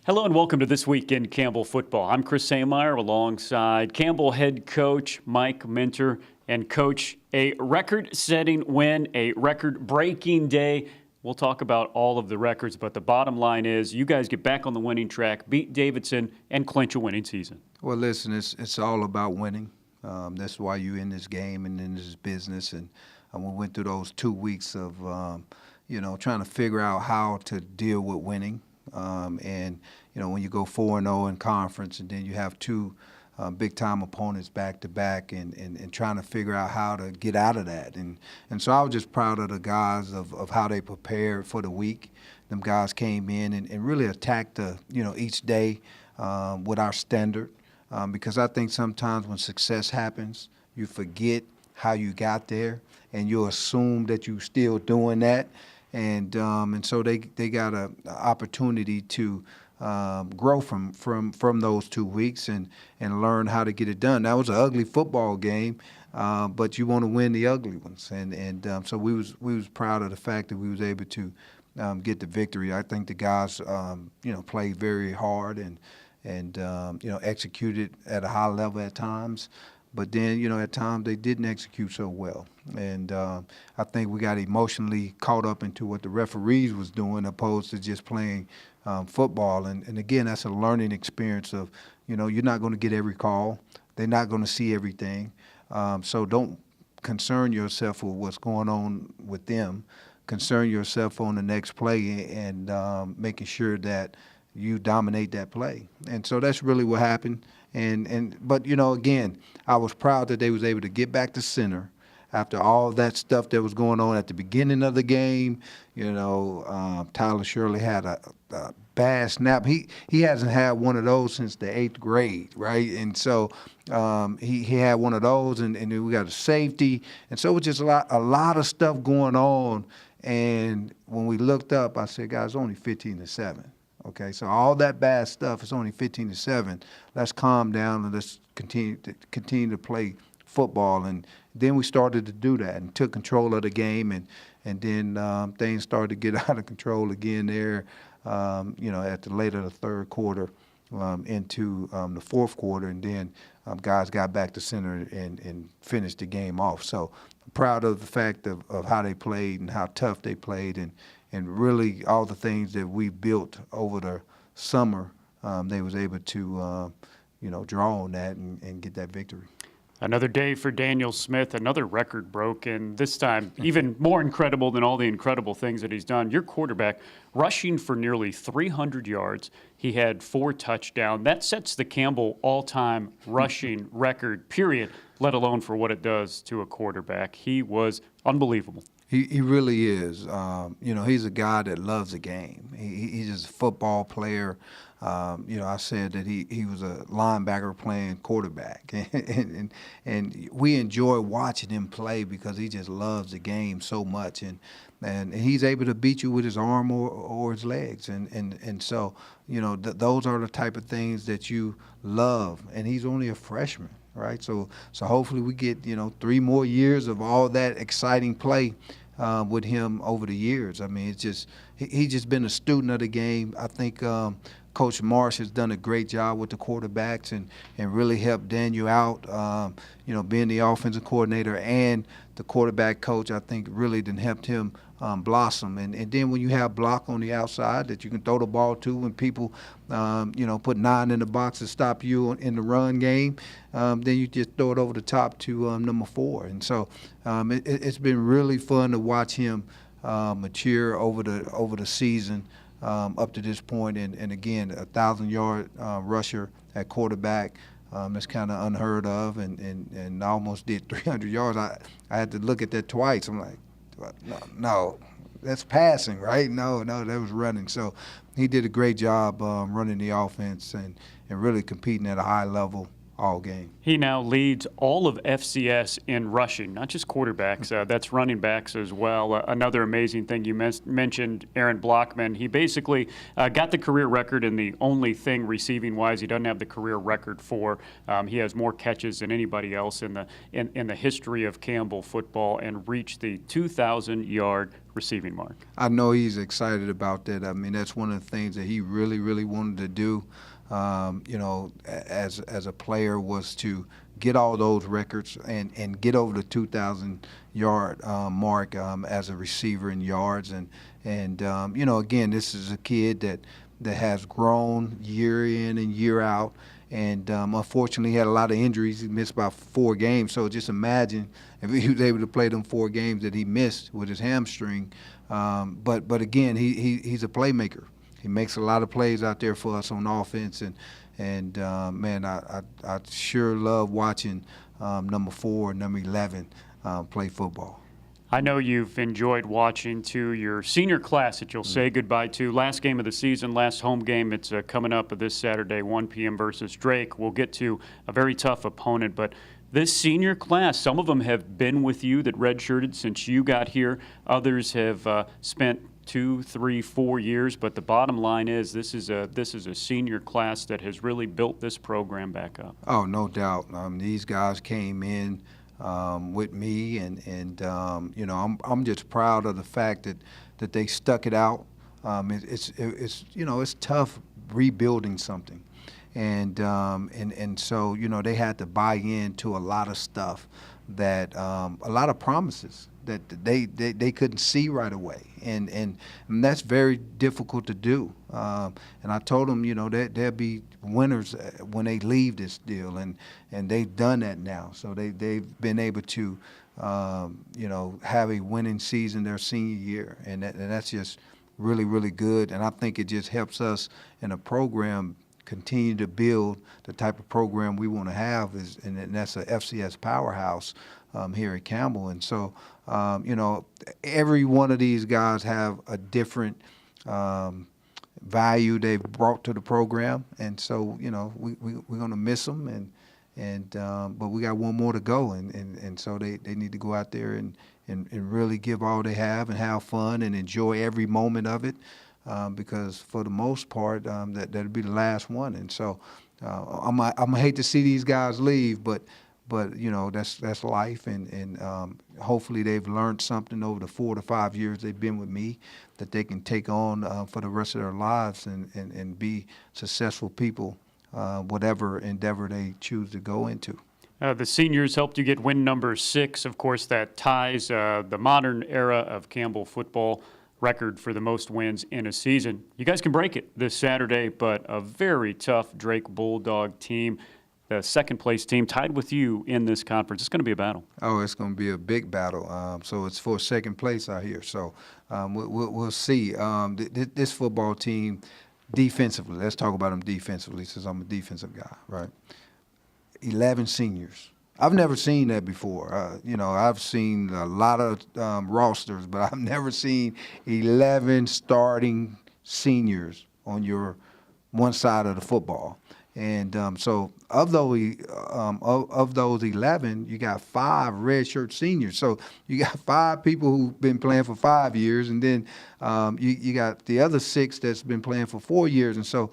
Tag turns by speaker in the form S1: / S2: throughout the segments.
S1: Hello and welcome to This Week in Campbell Football. I'm Chris Sameyer alongside Campbell head coach Mike Minter. And coach, a record-setting win, a record-breaking day. We'll talk about all of the records, but the bottom line is you guys get back on the winning track, beat Davidson, and clinch a winning season.
S2: Well, listen, it's all about winning. That's why you're in this game and in this business. And we went through those 2 weeks of, trying to figure out how to deal with winning. When you go 4-0 in conference and then you have two big-time opponents back-to-back and trying to figure out how to get out of that. And so I was just proud of the guys of how they prepared for the week. Them guys came in and really attacked each day with our standard because I think sometimes when success happens, you forget how you got there and you assume that you're still doing that. And so they got an opportunity to grow from those 2 weeks and learn how to get it done. That was an ugly football game, but you want to win the ugly ones. So we was proud of the fact that we was able to get the victory. I think the guys played very hard and executed at a high level at times. But then, at times they didn't execute so well. And I think we got emotionally caught up into what the referees was doing opposed to just playing football. And again, that's a learning experience of, you're not going to get every call. They're not going to see everything. So don't concern yourself with what's going on with them. Concern yourself on the next play and making sure that you dominate that play. And so that's really what happened. But again, I was proud that they was able to get back to center after all that stuff that was going on at the beginning of the game. Tyler Shirley had a bad snap. He hasn't had one of those since the 8th grade, right? And so he had one of those, and then we got a safety. And so it was just a lot of stuff going on. And when we looked up, I said, guys, it's only 15-7. Okay, so all that bad stuff is only 15-7. Let's calm down and let's continue to play football. And then we started to do that and took control of the game. And then things started to get out of control again there, at the later the third quarter into the fourth quarter. And then guys got back to center and finished the game off. So I'm proud of the fact of how they played and how tough they played and really all the things that we built over the summer, they was able to, draw on that and get that victory.
S1: Another day for Daniel Smith, another record broken, this time even more incredible than all the incredible things that he's done. Your quarterback rushing for nearly 300 yards. He had 4 touchdowns. That sets the Campbell all-time rushing record, period, let alone for what it does to a quarterback. He was unbelievable.
S2: He really is. He's a guy that loves the game. He's just a football player. I said that he was a linebacker playing quarterback. and we enjoy watching him play because he just loves the game so much. And he's able to beat you with his arm or his legs. And so, those are the type of things that you love. And he's only a freshman. Right, so hopefully we get 3 more years of all that exciting play with him over the years. I mean, it's just he's just been a student of the game. I think Coach Marsh has done a great job with the quarterbacks and really helped Daniel out. Being the offensive coordinator and the quarterback coach, I think really done helped him blossom. And then when you have block on the outside that you can throw the ball to when people, put 9 in the box to stop you in the run game, then you just throw it over the top to number 4. And so it's been really fun to watch him mature over the season up to this point. And again, 1,000-yard rusher at quarterback. That's kind of unheard of, and almost did 300 yards. I had to look at that twice. I'm like, no, that's passing, right? No, that was running. So he did a great job running the offense and really competing at a high level all game.
S1: He now leads all of FCS in rushing, not just quarterbacks. That's running backs as well. Another amazing thing you mentioned, Aaron Blackman. He basically got the career record, and the only thing receiving-wise he doesn't have the career record for. He has more catches than anybody else in the history of Campbell football, and reached the 2,000-yard receiving mark.
S2: I know he's excited about that. I mean, that's one of the things that he really, really wanted to do. As a player, was to get all those records and get over the 2,000-yard mark as a receiver in yards. And again, this is a kid that has grown year in and year out. And unfortunately, he had a lot of injuries. He missed about 4 games. So just imagine if he was able to play them 4 games that he missed with his hamstring. But again, he's a playmaker. He makes a lot of plays out there for us on offense, and man, I sure love watching number 4 and number 11 play football.
S1: I know you've enjoyed watching, too, your senior class that you'll say goodbye to. Last game of the season, last home game. It's coming up this Saturday, 1 p.m. versus Drake. We'll get to a very tough opponent, but this senior class, some of them have been with you that redshirted since you got here. Others have spent 2, 3, 4 years, but the bottom line is this is a senior class that has really built this program back up.
S2: Oh, no doubt. These guys came in with me, and I'm just proud of the fact that they stuck it out. It's tough rebuilding something, and so they had to buy into a lot of stuff, that a lot of promises that they couldn't see right away, and that's very difficult to do. And I told them, there'll be winners when they leave this deal, and they've done that now. So they've been able to, have a winning season their senior year, and that's just really, really good. And I think it just helps us in a program continue to build the type of program we want to have, and that's a FCS powerhouse here at Campbell. And so, every one of these guys have a different value they've brought to the program, and so we're going to miss them, but we got one more to go, and so they need to go out there and really give all they have and have fun and enjoy every moment of it. Because for the most part, that'll be the last one, and so I'm gonna hate to see these guys leave, but that's life, and hopefully they've learned something over the 4 to 5 years they've been with me that they can take on for the rest of their lives and be successful people, whatever endeavor they choose to go into.
S1: The seniors helped you get win number 6. Of course, that ties the modern era of Campbell football record for the most wins in a season. You guys can break it this Saturday, but a very tough Drake Bulldog team, the second-place team, tied with you in this conference. It's going to be a battle.
S2: Oh, it's going to be a big battle. So it's for second place out here. So we'll see. This football team, defensively, let's talk about them defensively, since I'm a defensive guy, right? 11 seniors. I've never seen that before. I've seen a lot of rosters, but I've never seen 11 starting seniors on your one side of the football. And so of those 11, you got 5 redshirt seniors. So you got 5 people who've been playing for 5 years, and then you got the other 6 that's been playing for 4 years. And so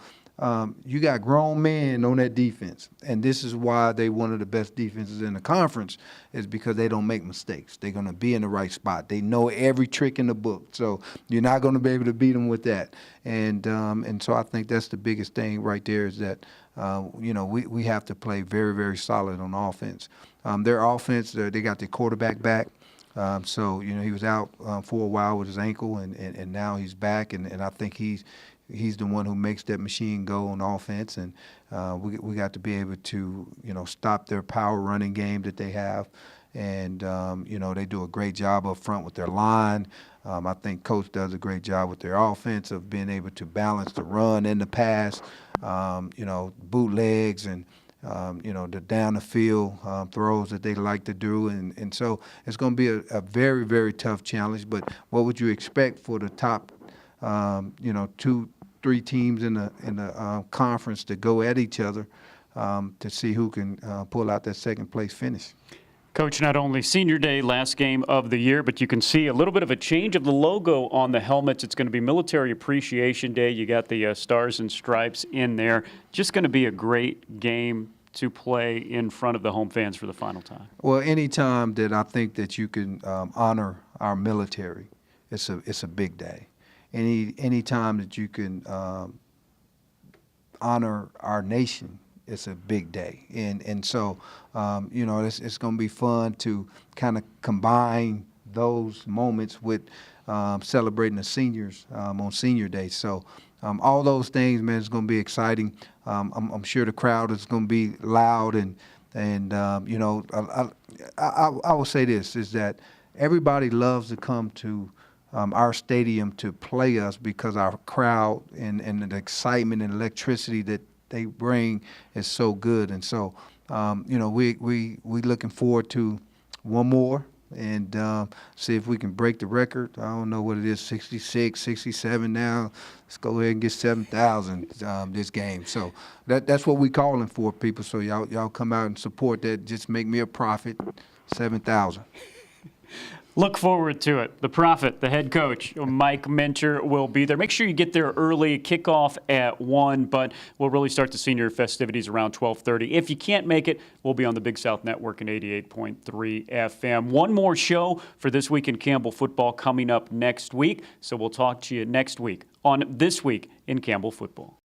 S2: you got grown men on that defense, and this is why they one of the best defenses in the conference, is because they don't make mistakes. They're going to be in the right spot. They know every trick in the book, so you're not going to be able to beat them with that. And so I think that's the biggest thing right there, is that we have to play very, very solid on offense. Their offense, they got their quarterback back. So he was out for a while with his ankle, and now he's back, and I think he's the one who makes that machine go on offense, and we got to be able to stop their power running game that they have, and they do a great job up front with their line. I think Coach does a great job with their offense of being able to balance the run and the pass, bootlegs and the down the field throws that they like to do, and so it's going to be a very, very tough challenge. But what would you expect for the top 2-3 teams in the conference to go at each other? to see who can pull out that second place finish.
S1: Coach, not only Senior Day, last game of the year, but you can see a little bit of a change of the logo on the helmets. It's going to be Military Appreciation Day. You got the Stars and Stripes in there. Just going to be a great game to play in front of the home fans for the final time.
S2: Well, any time that I think that you can honor our military, it's a big day. Any time that you can honor our nation, it's a big day. And so, it's going to be fun to kind of combine those moments with celebrating the seniors on Senior Day. So all those things, man, it's going to be exciting. I'm sure the crowd is going to be loud. I will say this, is that everybody loves to come to our stadium to play us because our crowd and the excitement and electricity that they bring is so good. And so, we looking forward to one more and see if we can break the record. I don't know what it is, 66, 67 now. Let's go ahead and get 7,000 this game. So that's what we calling for, people. So y'all come out and support that. Just make me a profit, 7,000.
S1: Look forward to it. The Prophet, the head coach, Mike Minter, will be there. Make sure you get there early. Kickoff at 1, but we'll really start the senior festivities around 12:30. If you can't make it, we'll be on the Big South Network in 88.3 FM. One more show for This Week in Campbell Football coming up next week, so we'll talk to you next week on This Week in Campbell Football.